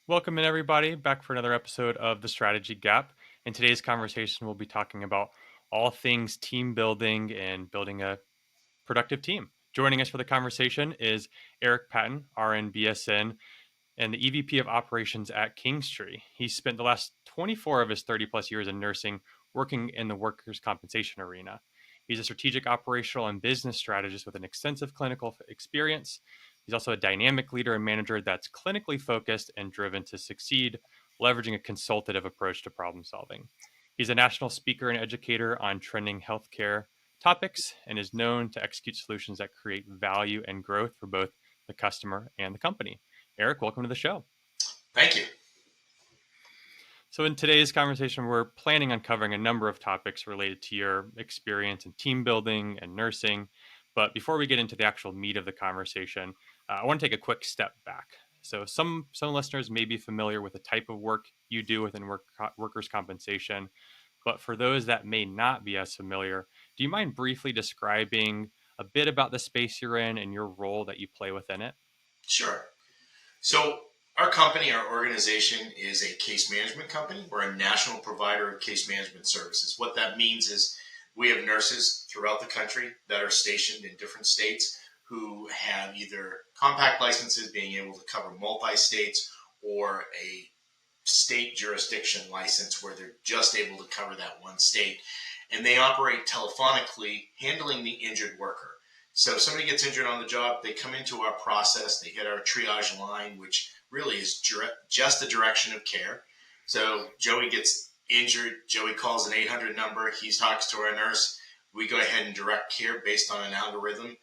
Welcome in, everybody, back for another episode of The Strategy Gap. In today's conversation, we'll be talking about all things team building and building a productive team. Joining us for the conversation is Eric Patten, RN BSN, and the EVP of Operations at Kingstree. He spent the last 24 of his 30 plus years in nursing working in the workers' compensation arena. He's a strategic operational and business strategist with an extensive clinical experience. He's also a dynamic leader and manager that's clinically focused and driven to succeed, leveraging a consultative approach to problem solving. He's a national speaker and educator on trending healthcare topics and is known to execute solutions that create value and growth for both the customer and the company. Eric, welcome to the show. Thank you. So, in today's conversation, we're planning on covering a number of topics related to your experience in team building and nursing. But before we get into the actual meat of the conversation, I want to take a quick step back. So, some listeners may be familiar with the type of work you do within workers' compensation. But for those that may not be as familiar, do you mind briefly describing a bit about the space you're in and your role that you play within it? Sure. So, our company, our organization is a case management company. We're a national provider of case management services. What that means is we have nurses throughout the country that are stationed in different states who have either compact licenses, being able to cover multi states, or a state jurisdiction license where they're just able to cover that one state. And they operate telephonically, handling the injured worker. So if somebody gets injured on the job, they come into our process, they hit our triage line, which really is just the direction of care. So Joey gets injured, Joey calls an 800 number, he talks to our nurse, we go ahead and direct care based on an algorithm,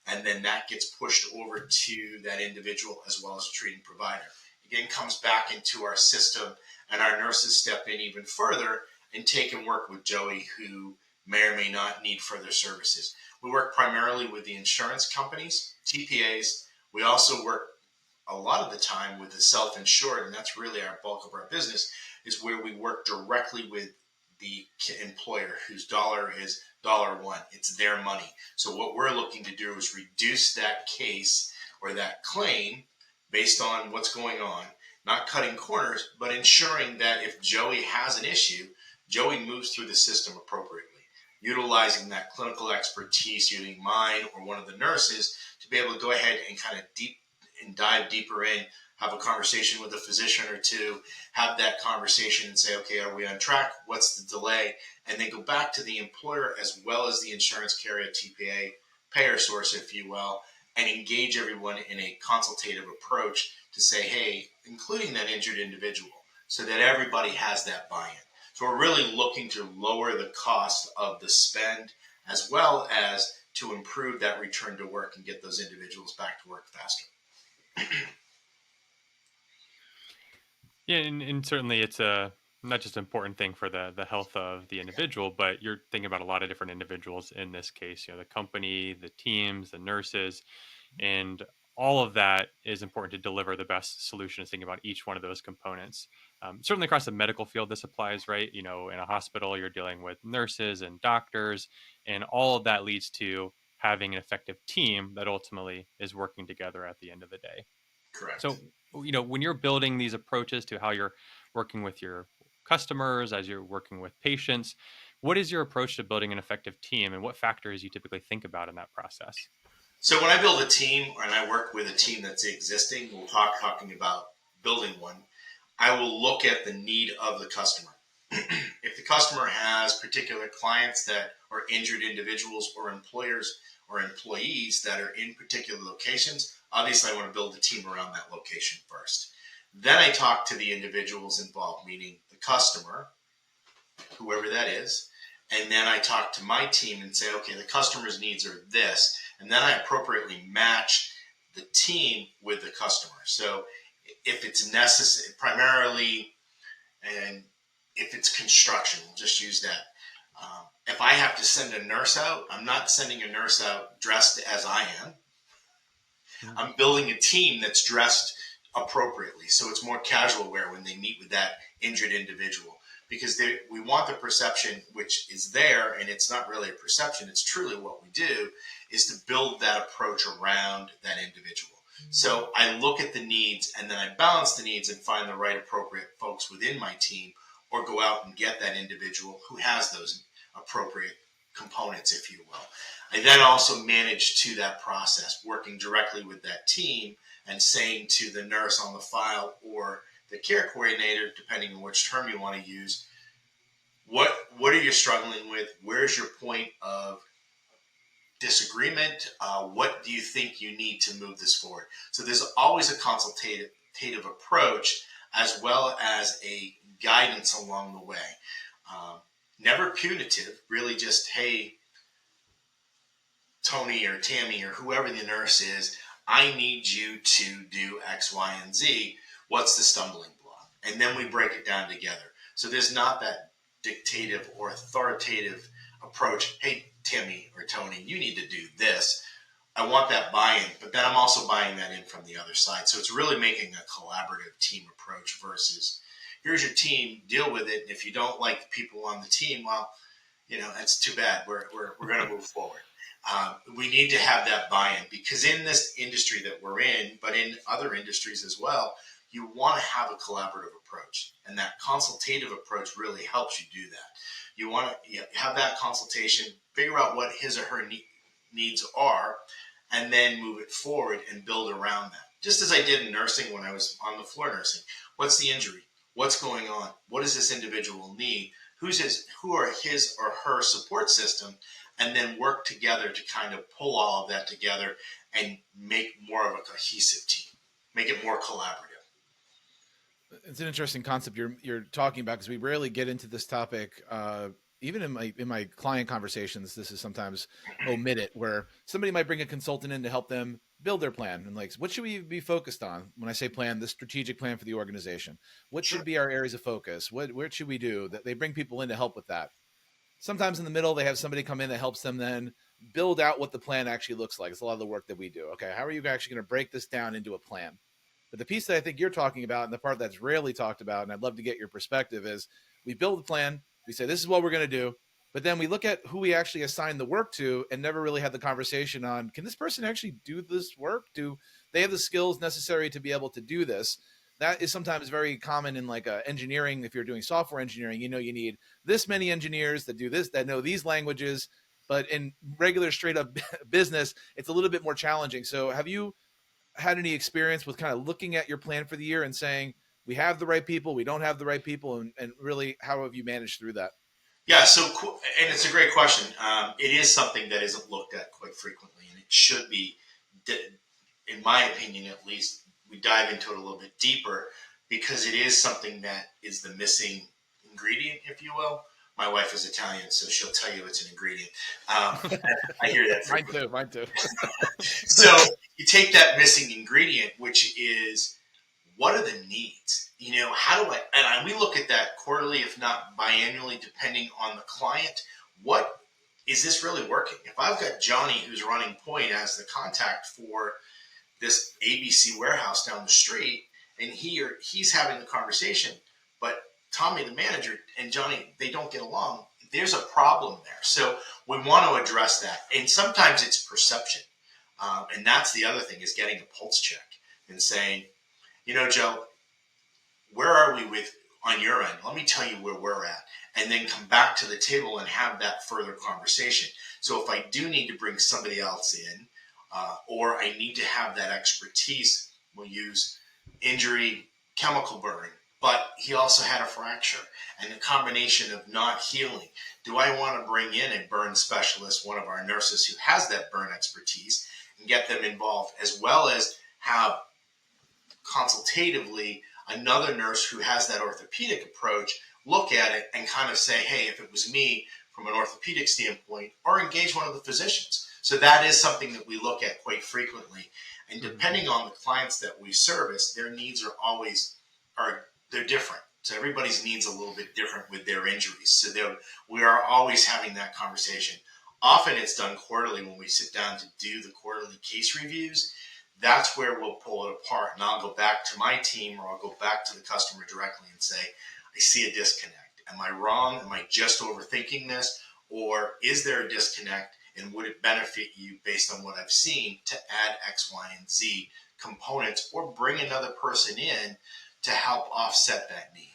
and then that gets pushed over to that individual as well as a treating provider. Again, comes back into our system, and our nurses step in even further and take and work with Joey, who may or may not need further services. We work primarily with the insurance companies, TPAs. We also work a lot of the time with the self-insured, and that's really our bulk of our business, is where we work directly with the employer whose dollar is $1. It's their money. So what we're looking to do is reduce that case or that claim based on what's going on, not cutting corners, but ensuring that if Joey has an issue, Joey moves through the system appropriately, utilizing that clinical expertise, using mine or one of the nurses to be able to go ahead and kind of dive deeper in, have a conversation with a physician or two, have that conversation and say, okay, are we on track? What's the delay? And then go back to the employer as well as the insurance carrier, TPA, payer source, if you will, and engage everyone in a consultative approach to say, hey, including that injured individual, so that everybody has that buy-in. So we're really looking to lower the cost of the spend as well as to improve that return to work and get those individuals back to work faster. Yeah, and certainly it's a not just an important thing for the health of the individual, but you're thinking about a lot of different individuals in this case. You know, the company, the teams, the nurses, and all of that is important to deliver the best solutions. Thinking about each one of those components. Certainly across the medical field, this applies, right? You know, in a hospital, you're dealing with nurses and doctors, and all of that leads to having an effective team that ultimately is working together at the end of the day. Correct. So, you know, when you're building these approaches to how you're working with your customers, as you're working with patients, what is your approach to building an effective team and what factors you typically think about in that process? So when I build a team and I work with a team that's existing, we'll talking about building one. I will look at the need of the customer. If the customer has particular clients that are injured individuals or employers or employees that are in particular locations, obviously I want to build a team around that location first. Then I talk to the individuals involved, meaning the customer, whoever that is, and then I talk to my team and say, okay, the customer's needs are this, and then I appropriately match the team with the customer. So if it's necessary, primarily, and if it's construction, we'll just use that. If I have to send a nurse out, I'm not sending a nurse out dressed as I am. Mhm. I'm building a team that's dressed appropriately. So it's more casual wear when they meet with that injured individual. Because we want the perception, which is there, and it's not really a perception, it's truly what we do, is to build that approach around that individual. So I look at the needs and then I balance the needs and find the right appropriate folks within my team, or go out and get that individual who has those appropriate components, if you will. I then also manage to that process, working directly with that team and saying to the nurse on the file or the care coordinator, depending on which term you want to use, what are you struggling with? Where's your point of disagreement? What do you think you need to move this forward? So there's always a consultative approach, as well as a guidance along the way. Um, Never punitive, really just, hey, Tony or Tammy or whoever the nurse is, I need you to do X, Y, and Z. What's the stumbling block? And then we break it down together. So there's not that dictative or authoritative approach. Hey, Timmy or Tony, you need to do this. I want that buy-in, but then I'm also buying that in from the other side. So it's really making a collaborative team approach versus, here's your team, deal with it. And if you don't like the people on the team, well, that's too bad. We're going to move forward. We need to have that buy-in, because in this industry that we're in, but in other industries as well, you want to have a collaborative approach, and that consultative approach really helps you do that. You want to have that consultation, figure out what his or her needs are, and then move it forward and build around that. Just as I did in nursing when I was on the floor nursing. What's the injury? What's going on? What does this individual need? Who are his or her support system? And then work together to kind of pull all of that together and make more of a cohesive team, make it more collaborative. It's an interesting concept you're talking about, because we rarely get into this topic. Even in my client conversations, this is sometimes omitted, where somebody might bring a consultant in to help them build their plan. And like, what should we be focused on? When I say plan, the strategic plan for the organization, what should be our areas of focus? Where should we do that? They bring people in to help with that. Sometimes in the middle, they have somebody come in that helps them then build out what the plan actually looks like. It's a lot of the work that we do. Okay, how are you actually going to break this down into a plan? But the piece that I think you're talking about, and the part that's rarely talked about, and I'd love to get your perspective, is we build a plan. We say, this is what we're going to do. But then we look at who we actually assign the work to and never really had the conversation on, can this person actually do this work? Do they have the skills necessary to be able to do this? That is sometimes very common in like engineering. If you're doing software engineering, you need this many engineers that do this, that know these languages. But in regular straight up business, it's a little bit more challenging. So have you had any experience with kind of looking at your plan for the year and saying, we have the right people, we don't have the right people, and really, how have you managed through that? Yeah, so, and it's a great question. It is something that isn't looked at quite frequently, and it should be, in my opinion at least, we dive into it a little bit deeper, because it is something that is the missing ingredient, if you will. My wife is Italian, so she'll tell you it's an ingredient. I hear that frequently. Mine too. So you take that missing ingredient, which is, what are the needs? How do and we look at that quarterly, if not biannually, depending on the client. What is this really working? If I've got Johnny, who's running point, as the contact for this ABC warehouse down the street, and he's having the conversation, but Tommy, the manager, and Johnny, they don't get along, there's a problem there. So we want to address that. And sometimes it's perception. And that's the other thing, is getting a pulse check and saying, Joe, where are we on your end? Let me tell you where we're at, and then come back to the table and have that further conversation. So if I do need to bring somebody else in, or I need to have that expertise, we'll use injury, chemical burn, but he also had a fracture, and the combination of not healing. Do I want to bring in a burn specialist, one of our nurses who has that burn expertise, and get them involved, as well as have consultatively another nurse who has that orthopedic approach look at it and kind of say, hey, if it was me from an orthopedic standpoint, or engage one of the physicians. So that is something that we look at quite frequently. And depending on the clients that we service, their needs they're different. So everybody's needs a little bit different with their injuries. So we are always having that conversation. Often it's done quarterly when we sit down to do the quarterly case reviews. That's where we'll pull it apart, and I'll go back to my team, or I'll go back to the customer directly and say, I see a disconnect. Am I wrong? Am I just overthinking this? Or is there a disconnect, and would it benefit you, based on what I've seen, to add X, Y, and Z components or bring another person in to help offset that need.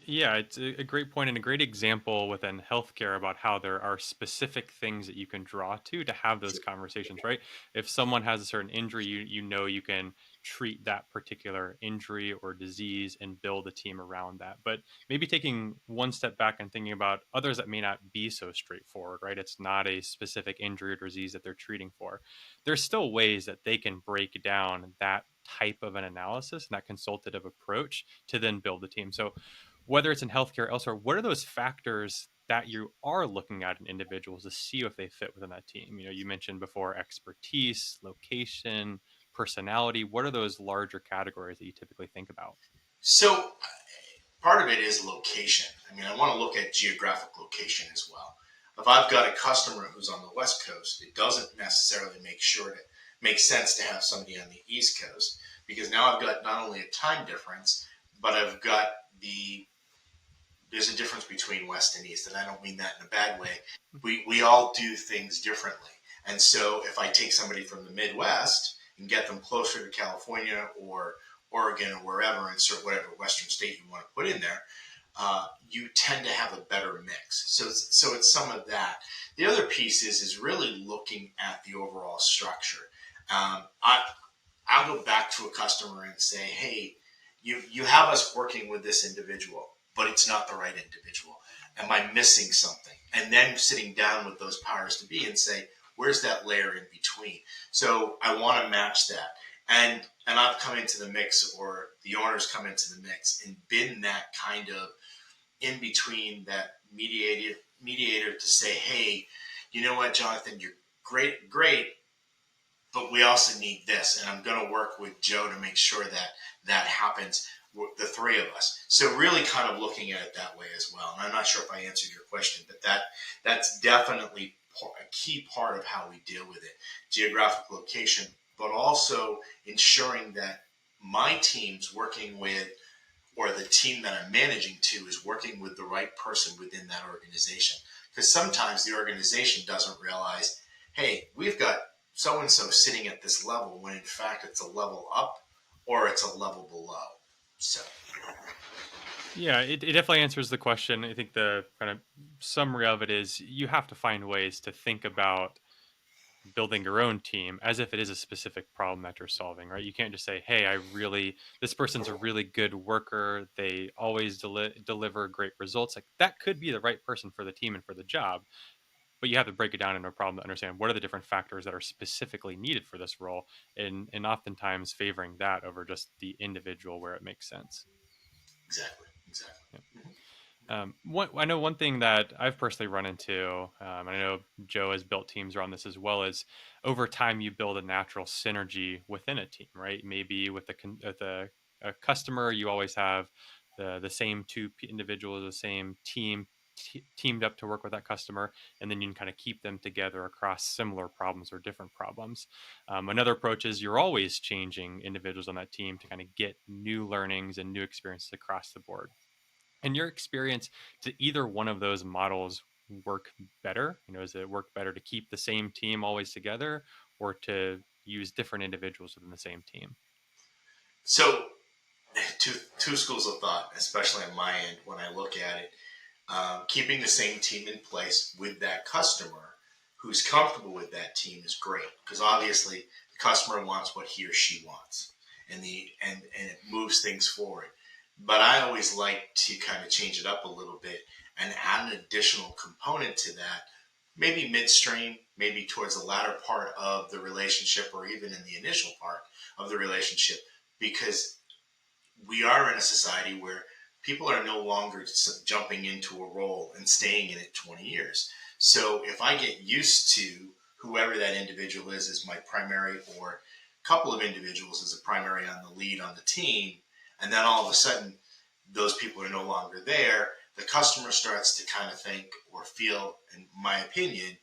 Yeah, it's a great point and a great example within healthcare about how there are specific things that you can draw to have those conversations, right? If someone has a certain injury, you know you can treat that particular injury or disease and build a team around that. But maybe taking one step back and thinking about others that may not be so straightforward, right? It's not a specific injury or disease that they're treating for. There's still ways that they can break down that type of an analysis and that consultative approach to then build a team. So whether it's in healthcare or elsewhere, what are those factors that you are looking at in individuals to see if they fit within that team? You know, you mentioned before expertise, location, personality. What are those larger categories that you typically think about? So part of it is location. I mean, I want to look at geographic location as well. If I've got a customer who's on the West Coast, it doesn't necessarily make sense to have somebody on the East Coast, because now I've got not only a time difference, but I've got there's a difference between West and East, and I don't mean that in a bad way. We all do things differently. And so if I take somebody from the Midwest and get them closer to California or Oregon or wherever, insert whatever Western state you want to put in there, you tend to have a better mix. So it's some of that. The other piece is really looking at the overall structure. I'll go back to a customer and say, hey, you have us working with this individual, but it's not the right individual. Am I missing something? And then sitting down with those powers to be and say, where's that layer in between? So I want to match that. And I've come into the mix, or the owners come into the mix, and been that kind of in between, that mediator to say, hey, you know what, Jonathan, you're great, but we also need this, and I'm going to work with Joe to make sure that that happens, the three of us. So really kind of looking at it that way as well. And I'm not sure if I answered your question, but that's definitely a key part of how we deal with it. Geographic location, but also ensuring that my team's working with, or the team that I'm managing to is working with the right person within that organization. Because sometimes the organization doesn't realize, hey, we've got so-and-so sitting at this level, when in fact it's a level up or it's a level below. So, Yeah, it definitely answers the question. I think the kind of summary of it is you have to find ways to think about building your own team as if it is a specific problem that you're solving, right? You can't just say, hey, this person's a really good worker. They always deliver great results. Like, that could be the right person for the team and for the job, but you have to break it down into a problem to understand what are the different factors that are specifically needed for this role, and oftentimes favoring that over just the individual where it makes sense. exactly. Yeah. I know one thing that I've personally run into, and I know Joe has built teams around this as well, is over time you build a natural synergy within a team, right? Maybe with a customer, you always have the same two individuals, the same teamed up to work with that customer, and then you can kind of keep them together across similar problems or different problems. Another approach is you're always changing individuals on that team to kind of get new learnings and new experiences across the board. In your experience, do either one of those models work better? You know, does it work better to keep the same team always together, or to use different individuals within the same team? So two schools of thought, especially on my end when I look at it. Keeping the same team in place with that customer who's comfortable with that team is great, because obviously the customer wants what he or she wants, and it moves things forward. But I always like to kind of change it up a little bit and add an additional component to that, maybe midstream, maybe towards the latter part of the relationship, or even in the initial part of the relationship, because we are in a society where people are no longer jumping into a role and staying in it 20 years. So if I get used to whoever that individual is as my primary, or a couple of individuals as a primary on the lead on the team, and then all of a sudden those people are no longer there, the customer starts to kind of think or feel, in my opinion,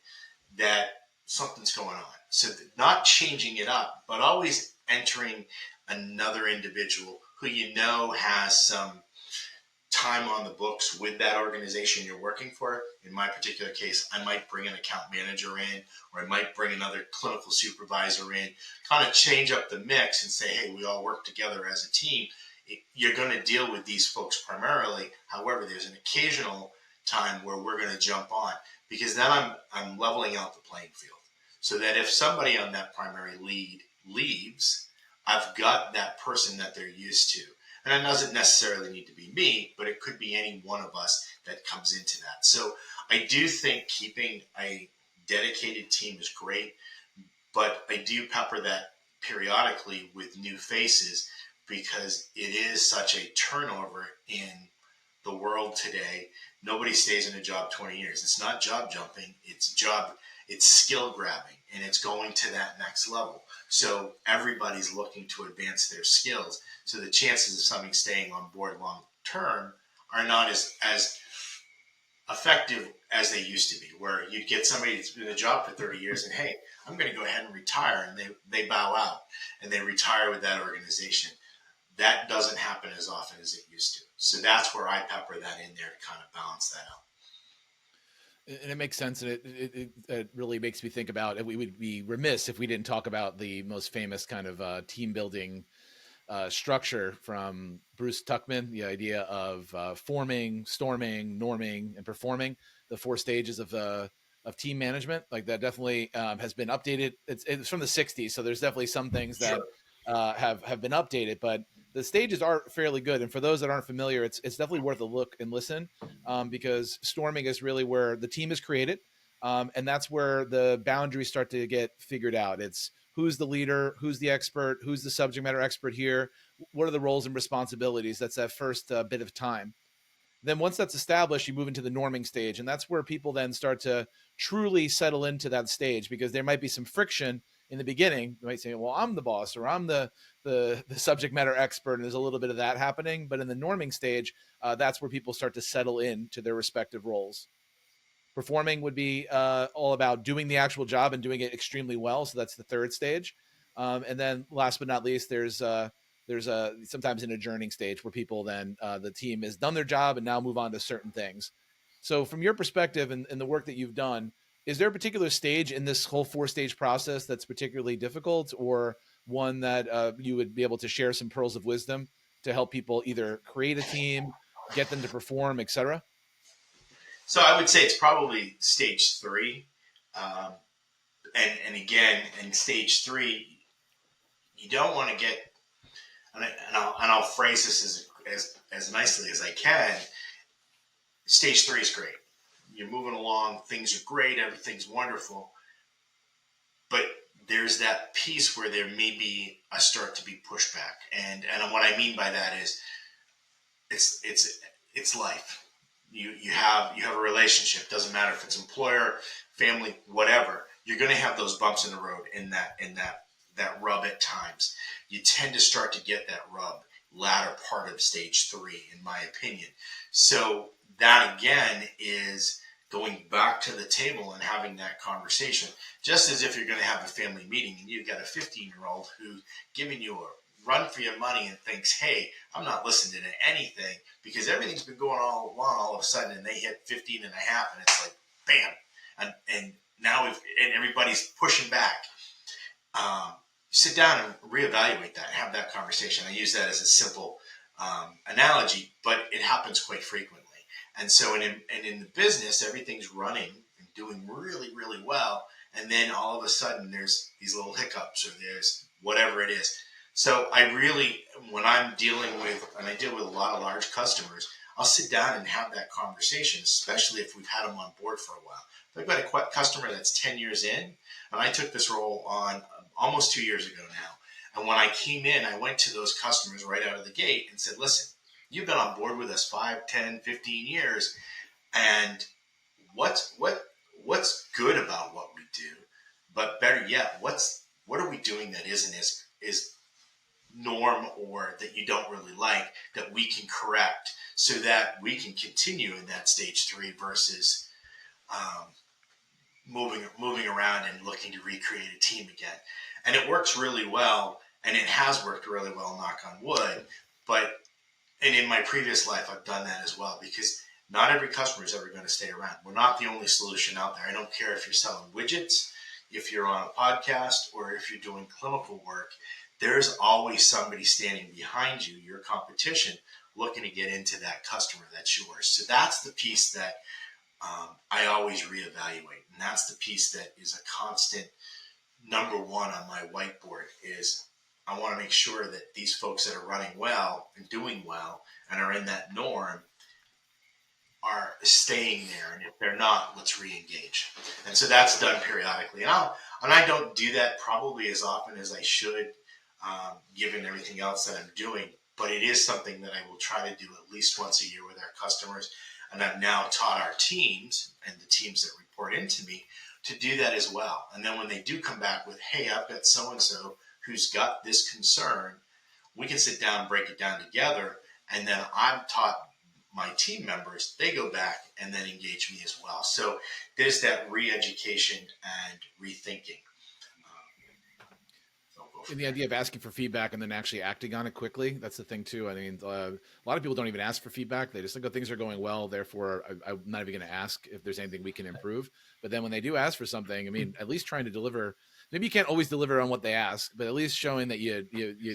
that something's going on. So not changing it up, but always entering another individual who you know has some time on the books with that organization you're working for, in my particular case, I might bring an account manager in, or I might bring another clinical supervisor in, kind of change up the mix and say, hey, we all work together as a team. You're going to deal with these folks primarily. However, there's an occasional time where we're going to jump on, because then I'm leveling out the playing field, so that if somebody on that primary lead leaves, I've got that person that they're used to. And it doesn't necessarily need to be me, but it could be any one of us that comes into that. So I do think keeping a dedicated team is great, but I do pepper that periodically with new faces, because it is such a turnover in the world today. Nobody stays in a job 20 years. It's not job jumping, it's skill grabbing, and it's going to that next level. So everybody's looking to advance their skills. So the chances of somebody staying on board long term are not as effective as they used to be, where you'd get somebody that's been in a job for 30 years and, hey, I'm going to go ahead and retire, and they bow out and they retire with that organization. That doesn't happen as often as it used to. So that's where I pepper that in there to kind of balance that out. And it makes sense, and it really makes me think about, and we would be remiss if we didn't talk about the most famous kind of team building structure from Bruce Tuckman, the idea of forming, storming, norming, and performing, the 4 stages of team management. Like that definitely has been updated. It's from the 60s, so there's definitely some things that have been updated, but the stages are fairly good. And for those that aren't familiar, it's definitely worth a look and listen, because storming is really where the team is created. And that's where the boundaries start to get figured out. It's who's the leader, who's the expert, who's the subject matter expert here, what are the roles and responsibilities. That's that first bit of time. Then once that's established, you move into the norming stage. And that's where people then start to truly settle into that stage, because there might be some friction in the beginning. You might say, well, I'm the boss, or I'm the subject matter expert. And there's a little bit of that happening. But in the norming stage, that's where people start to settle into their respective roles. Performing would be all about doing the actual job and doing it extremely well. So that's the 3rd stage. And then last but not least, there's sometimes an adjourning stage where people then the team has done their job and now move on to certain things. So from your perspective and the work that you've done, is there a particular stage in this whole 4-stage process that's particularly difficult, or one that you would be able to share some pearls of wisdom to help people either create a team, get them to perform, etc.? So I would say it's probably stage 3. And again, in stage 3, you don't want to get, and I'll phrase this as nicely as I can. Stage 3 is great. You're moving along, things are great, everything's wonderful. But there's that piece where there may be a start to be pushback. And what I mean by that is it's life. You have a relationship. Doesn't matter if it's employer, family, whatever. You're going to have those bumps in the road in that rub at times. You tend to start to get that rub latter part of stage 3, in my opinion. So that again is going back to the table and having that conversation, just as if you're going to have a family meeting and you've got a 15-year-old who's giving you a run for your money and thinks, hey, I'm not listening to anything because everything's been going all along, all of a sudden, and they hit 15 and a half, and it's like, bam. And now everybody's pushing back. Sit down and reevaluate that, have that conversation. I use that as a simple analogy, but it happens quite frequently. And so in the business, everything's running and doing really, really well. And then all of a sudden there's these little hiccups, or there's whatever it is. So I really, when I'm dealing with, and I deal with a lot of large customers, I'll sit down and have that conversation, especially if we've had them on board for a while. If I've got a customer that's 10 years in, and I took this role on almost 2 years ago now. And when I came in, I went to those customers right out of the gate and said, listen, you've been on board with us 5, 10, 15 years. And what's good about what we do? But better yet, what are we doing that isn't as norm, or that you don't really like, that we can correct so that we can continue in that stage 3 versus moving around and looking to recreate a team again. And it works really well, and it has worked really well, knock on wood. And in my previous life, I've done that as well, because not every customer is ever going to stay around. We're not the only solution out there. I don't care if you're selling widgets, if you're on a podcast, or if you're doing clinical work. There's always somebody standing behind you, your competition, looking to get into that customer that's yours. So that's the piece that I always reevaluate. And that's the piece that is a constant number one on my whiteboard is I want to make sure that these folks that are running well and doing well and are in that norm are staying there. And if they're not, let's re-engage. And so that's done periodically. And I don't do that probably as often as I should, given everything else that I'm doing. But it is something that I will try to do at least once a year with our customers. And I've now taught our teams and the teams that report into me to do that as well. And then when they do come back with, hey, I've got so-and-so who's got this concern, we can sit down and break it down together. And then I've taught my team members, they go back and then engage me as well. So there's that re-education and rethinking. And the idea of asking for feedback and then actually acting on it quickly, that's the thing too. I mean, a lot of people don't even ask for feedback. They just think, oh, things are going well, therefore I'm not even going to ask if there's anything we can improve. But then when they do ask for something, I mean, at least trying to deliver, maybe you can't always deliver on what they ask, but at least showing that you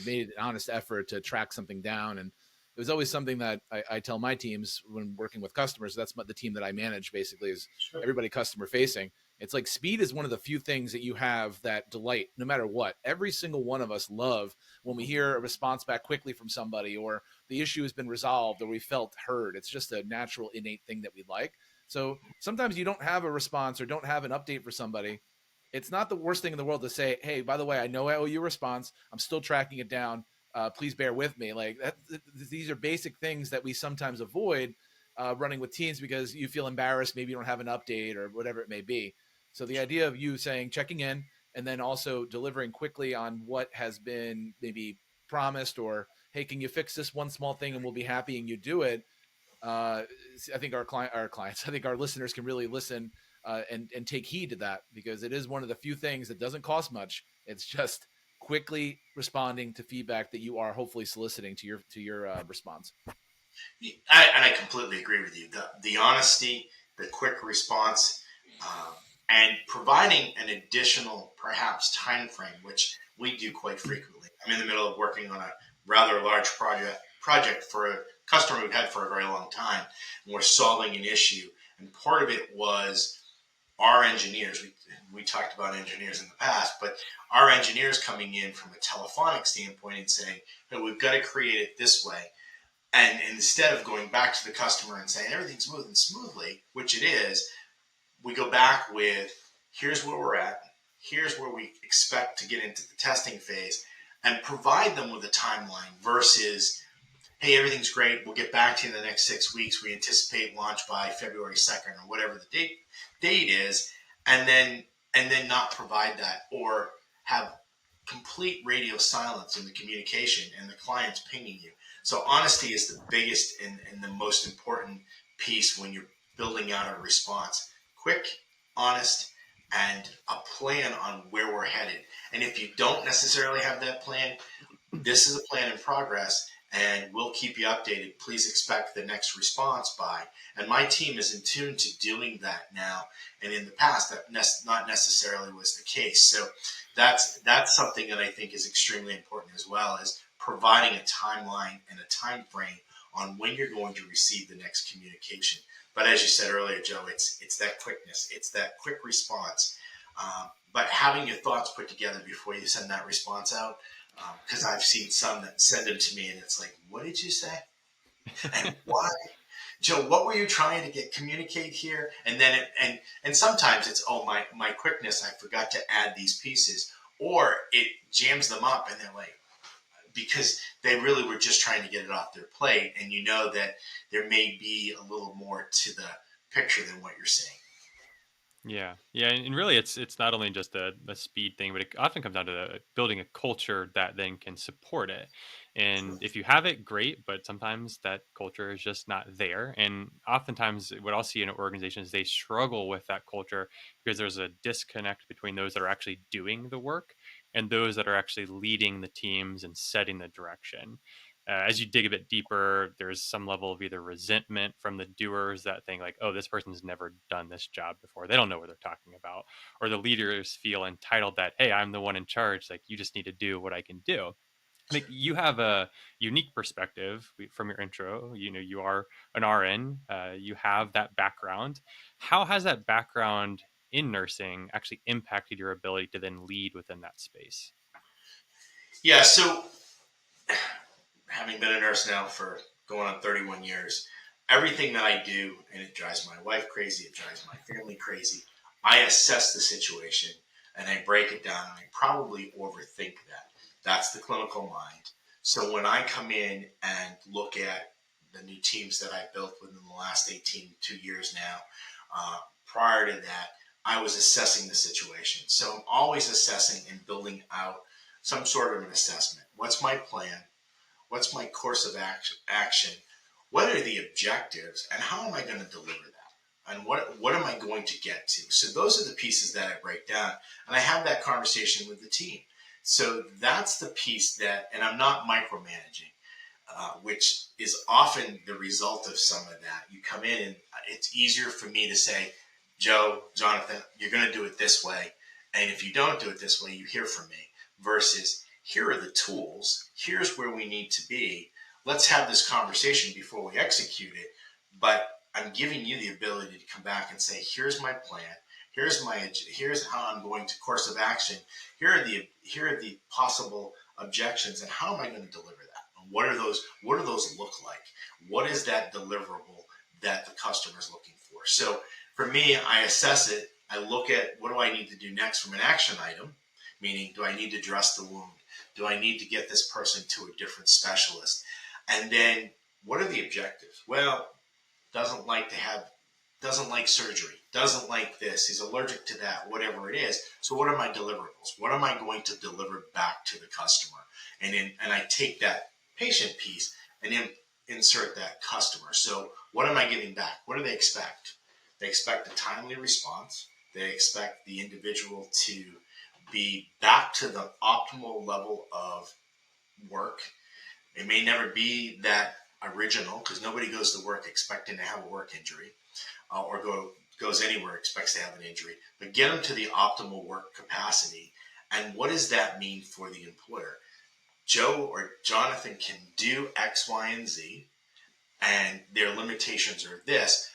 made an honest effort to track something down. And it was always something that I tell my teams when working with customers. That's the team that I manage basically is everybody customer facing. It's like speed is one of the few things that you have that delight no matter what. Every single one of us love when we hear a response back quickly from somebody or the issue has been resolved or we felt heard. It's just a natural innate thing that we like. So sometimes you don't have a response or don't have an update for somebody. It's not the worst thing in the world to say, hey, by the way, I know I owe you a response. I'm still tracking it down. Please bear with me. Like these are basic things that we sometimes avoid running with teams because you feel embarrassed. Maybe you don't have an update or whatever it may be. So the idea of you saying checking in and then also delivering quickly on what has been maybe promised or, hey, can you fix this one small thing and we'll be happy and you do it. I think our clients, I think our listeners can really listen and take heed to that because it is one of the few things that doesn't cost much. It's just quickly responding to feedback that you are hopefully soliciting to your response. And I completely agree with you. The honesty, the quick response, and providing an additional perhaps time frame, which we do quite frequently. I'm in the middle of working on a rather large project for a customer we've had for a very long time, and we're solving an issue. And part of it was our engineers. We talked about engineers in the past, but our engineers coming in from a telephonic standpoint and saying, hey, we've got to create it this way. And instead of going back to the customer and saying everything's moving smoothly, which it is, we go back with here's where we're at, here's where we expect to get into the testing phase, and provide them with a timeline versus, hey, everything's great, we'll get back to you in the next 6 weeks, we anticipate launch by February 2nd or whatever the date is, and then not provide that or have complete radio silence in the communication and the client's pinging you. So honesty is the biggest and the most important piece when you're building out a response. Quick, honest, and a plan on where we're headed. And if you don't necessarily have that plan, this is a plan in progress and we'll keep you updated. Please expect the next response by. And my team is in tune to doing that now. And in the past, that not necessarily was the case. So that's something that I think is extremely important as well, is providing a timeline and a time frame on when you're going to receive the next communication. But as you said earlier, Joe, it's that quickness, it's that quick response. But having your thoughts put together before you send that response out, because I've seen some that send them to me and it's like, what did you say? And why? Joe, what were you trying to communicate here? And then and sometimes it's, oh, my quickness, I forgot to add these pieces, or it jams them up and they're like, because they really were just trying to get it off their plate, and you know that there may be a little more to the picture than what you're saying. Yeah, yeah, and really, it's not only just a speed thing, but it often comes down to building a culture that then can support it. And if you have it, great, but sometimes that culture is just not there. And oftentimes, what I'll see in organizations, they struggle with that culture because there's a disconnect between those that are actually doing the work and those that are actually leading the teams and setting the direction. as you dig a bit deeper, there's some level of either resentment from the doers that think like, oh, this person's never done this job before. They don't know what they're talking about. Or the leaders feel entitled that, hey, I'm the one in charge. Like, you just need to do what I can do. I think you have a unique perspective from your intro. You know, you are an RN. You have that background. How has that background in nursing actually impacted your ability to then lead within that space? Yeah, so having been a nurse now for going on 31 years, everything that I do, and it drives my wife crazy, it drives my family crazy, I assess the situation and I break it down, and I probably overthink that. That's the clinical mind. So when I come in and look at the new teams that I built within the last 2 years now, prior to that, I was assessing the situation. So I'm always assessing and building out some sort of an assessment. What's my plan? What's my course of action? What are the objectives? And how am I going to deliver that? And what am I going to get to? So those are the pieces that I break down. And I have that conversation with the team. So that's the piece that, and I'm not micromanaging, which is often the result of some of that. You come in and it's easier for me to say, Joe, Jonathan, you're going to do it this way. And if you don't do it this way, you hear from me, versus here are the tools. Here's where we need to be. Let's have this conversation before we execute it. But I'm giving you the ability to come back and say, here's my plan. Here's how I'm going to course of action. Here are the possible objections, and how am I going to deliver that? And what do those look like? What is that deliverable that the customer is looking for? So for me, I assess it. I look at what do I need to do next from an action item, meaning do I need to dress the wound? Do I need to get this person to a different specialist? And then what are the objectives? Well, doesn't like surgery, doesn't like this, he's allergic to that, whatever it is. So what are my deliverables? What am I going to deliver back to the customer? And I take that patient piece and insert that customer. So what am I giving back? What do they expect? They expect a timely response. They expect the individual to be back to the optimal level of work. It may never be that original, because nobody goes to work expecting to have a work injury, or goes anywhere expects to have an injury, but get them to the optimal work capacity. And what does that mean for the employer? Joe or Jonathan can do X, Y, and Z, and their limitations are this,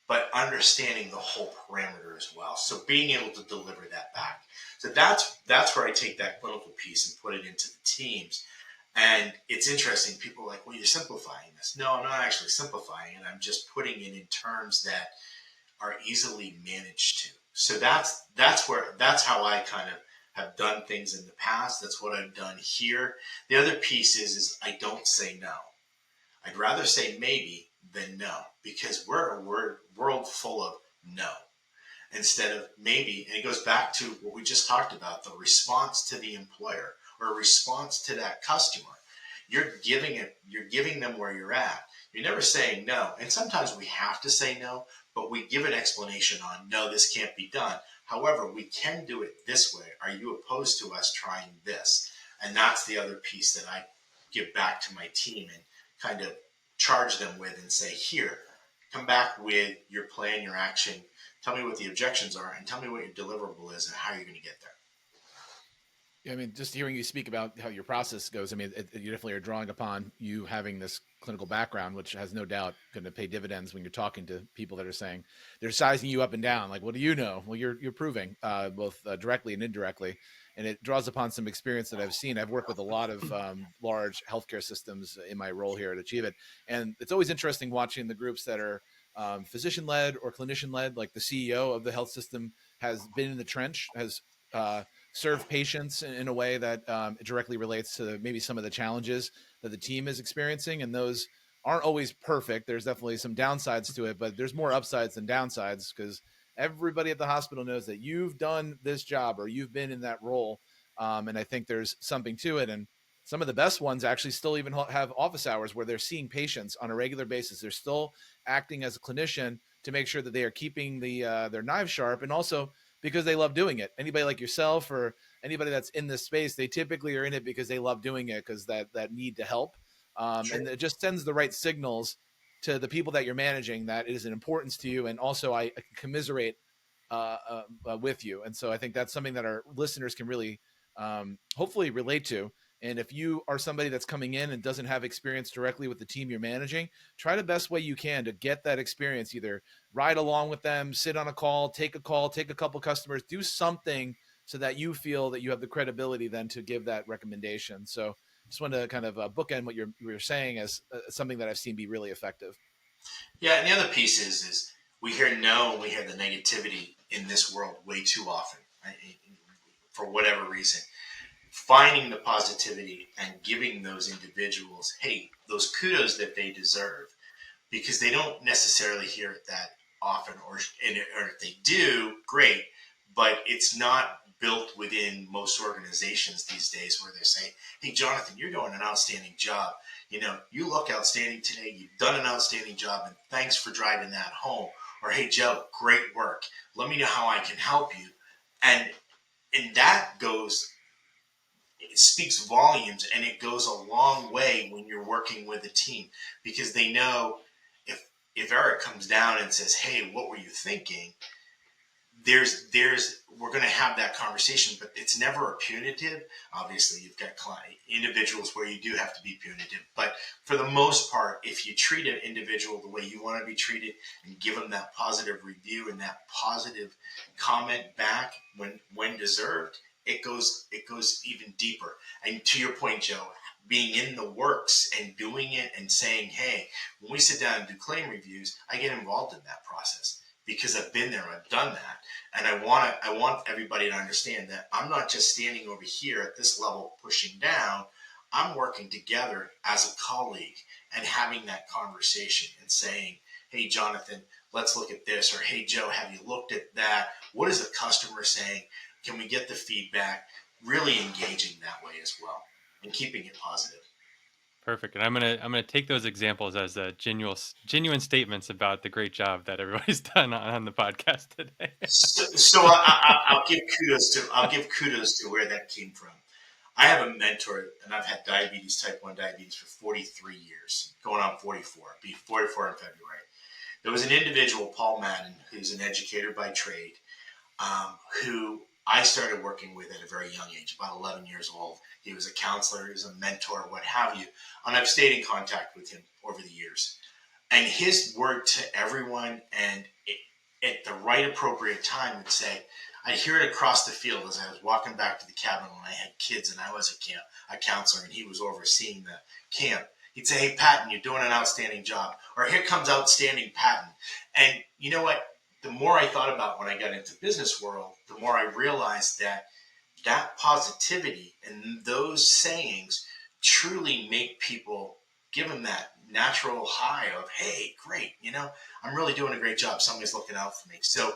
but understanding the whole parameter as well. So being able to deliver that back. So that's where I take that clinical piece and put it into the teams. And it's interesting. People are like, well, you're simplifying this. No, I'm not actually simplifying it. I'm just putting it in terms that are easily managed to. So that's how I kind of have done things in the past. That's what I've done here. The other piece is I don't say no. I'd rather say maybe than no, because we're a world full of no instead of maybe. And it goes back to what we just talked about, the response to the employer or a response to that customer. You're giving them where you're at. You're never saying no. And sometimes we have to say no, but we give an explanation on, no, this can't be done. However, we can do it this way. Are you opposed to us trying this? And that's the other piece that I give back to my team and kind of charge them with and say, here, come back with your plan, your action. Tell me what the objections are, and tell me what your deliverable is and how you're going to get there. Yeah, I mean, just hearing you speak about how your process goes, I mean, you definitely are drawing upon you having this clinical background, which has no doubt going to pay dividends when you're talking to people that are saying they're sizing you up and down. Like, what do you know? Well, you're proving both directly and indirectly, and it draws upon some experience that I've seen. I've worked with a lot of large healthcare systems in my role here at Achieve It, and it's always interesting watching the groups that are physician-led or clinician-led. Like the CEO of the health system has been in the trench, has serve patients in a way that directly relates to maybe some of the challenges that the team is experiencing. And those aren't always perfect. There's definitely some downsides to it, but there's more upsides than downsides, because everybody at the hospital knows that you've done this job or you've been in that role. And I think there's something to it. And some of the best ones actually still even have office hours where they're seeing patients on a regular basis. They're still acting as a clinician to make sure that they are keeping their knives sharp, and also because they love doing it. Anybody like yourself or anybody that's in this space, they typically are in it because they love doing it, because that need to help Sure. And it just sends the right signals to the people that you're managing that it is an importance to you. And also I commiserate with you. And so I think that's something that our listeners can really hopefully relate to. And if you are somebody that's coming in and doesn't have experience directly with the team you're managing, try the best way you can to get that experience. Either ride along with them, sit on a call, take a couple customers, do something so that you feel that you have the credibility then to give that recommendation. So just want to kind of bookend what you're saying as something that I've seen be really effective. Yeah, and the other piece is we hear no, we hear the negativity in this world way too often, right? For whatever reason. Finding the positivity and giving those individuals, hey, those kudos that they deserve, because they don't necessarily hear it that often, or if they do, great, but it's not built within most organizations these days where they say, hey, Jonathan, you're doing an outstanding job. You look outstanding today. You've done an outstanding job, and thanks for driving that home. Or, hey, Joe, great work. Let me know how I can help you. And that goes, it speaks volumes, and it goes a long way when you're working with a team, because they know if Eric comes down and says, hey, what were you thinking? We're going to have that conversation, but it's never a punitive. Obviously, you've got individuals where you do have to be punitive, but for the most part, if you treat an individual the way you want to be treated and give them that positive review and that positive comment back when deserved, it goes even deeper. And to your point, Joe, being in the works and doing it and saying, hey, when we sit down and do claim reviews, I get involved in that process because I've been there, I've done that. And I want everybody to understand that I'm not just standing over here at this level pushing down. I'm working together as a colleague and having that conversation and saying, hey, Jonathan, let's look at this. Or, hey, Joe, have you looked at that? What is the customer saying? Can we get the feedback? Really engaging that way as well and keeping it positive. Perfect. And I'm gonna take those examples as genuine statements about the great job that everybody's done on the podcast today. So I'll give kudos to where that came from. I have a mentor, and I've had type 1 diabetes for 43 years, going on 44. I'll be 44 in February. There was an individual, Paul Madden, who's an educator by trade, who I started working with at a very young age, about 11 years old. He was a counselor, he was a mentor, what have you. And I've stayed in contact with him over the years. And his word to everyone, and at the right appropriate time, would say, I hear it across the field as I was walking back to the cabin when I had kids and I was a counselor and he was overseeing the camp. He'd say, hey, Patten, you're doing an outstanding job. Or here comes outstanding Patten. And you know what? The more I thought about when I got into business world, the more I realized that positivity and those sayings truly make people give them that natural high of, hey, great, I'm really doing a great job. Somebody's looking out for me. So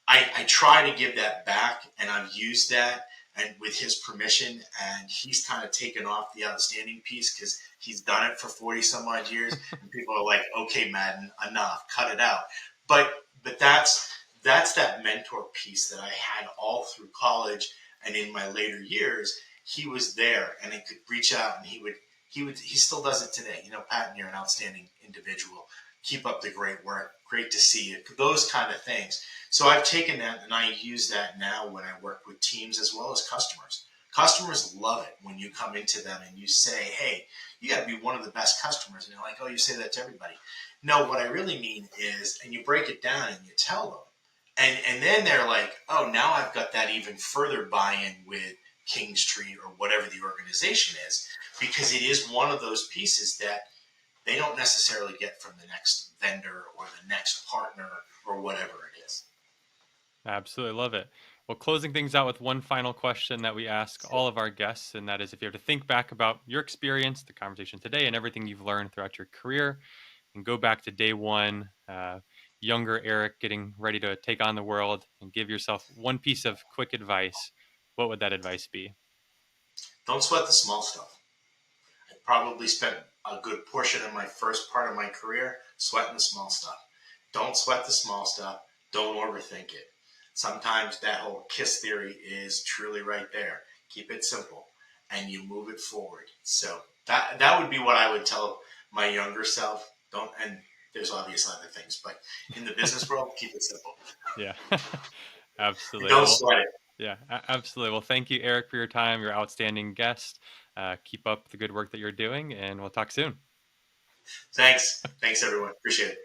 I try to give that back, and I've used that and with his permission, and he's kind of taken off the outstanding piece because he's done it for 40 some odd years. And people are like, okay, Madden, enough, cut it out. But that's that mentor piece that I had all through college and in my later years. He was there, and I could reach out, and he still does it today. Patten, you're an outstanding individual. Keep up the great work. Great to see you. Those kind of things. So I've taken that and I use that now when I work with teams as well as customers. Customers love it when you come into them and you say, hey, you got to be one of the best customers. And they're like, oh, you say that to everybody. No, what I really mean is, and you break it down and you tell them. And then they're like, oh, now I've got that even further buy-in with Kingstree or whatever the organization is, because it is one of those pieces that they don't necessarily get from the next vendor or the next partner or whatever it is. Absolutely love it. Well, closing things out with one final question that we ask all of our guests, and that is if you have to think back about your experience, the conversation today, and everything you've learned throughout your career, and go back to day one, younger Eric getting ready to take on the world, and give yourself one piece of quick advice, what would that advice be? Don't sweat the small stuff. I probably spent a good portion of my first part of my career sweating the small stuff. Don't sweat the small stuff. Don't overthink it. Sometimes that whole KISS theory is truly right there. Keep it simple and you move it forward. So That would be what I would tell my younger self. Don't, and there's obvious other things, but in the business world, keep it simple. Yeah. And Absolutely. don't Well, sweat it. yeah, absolutely. Well, thank you, Eric, for your time. You're an outstanding guest. Keep up the good work that you're doing, and we'll talk soon. Thanks. Thanks, everyone. Appreciate it.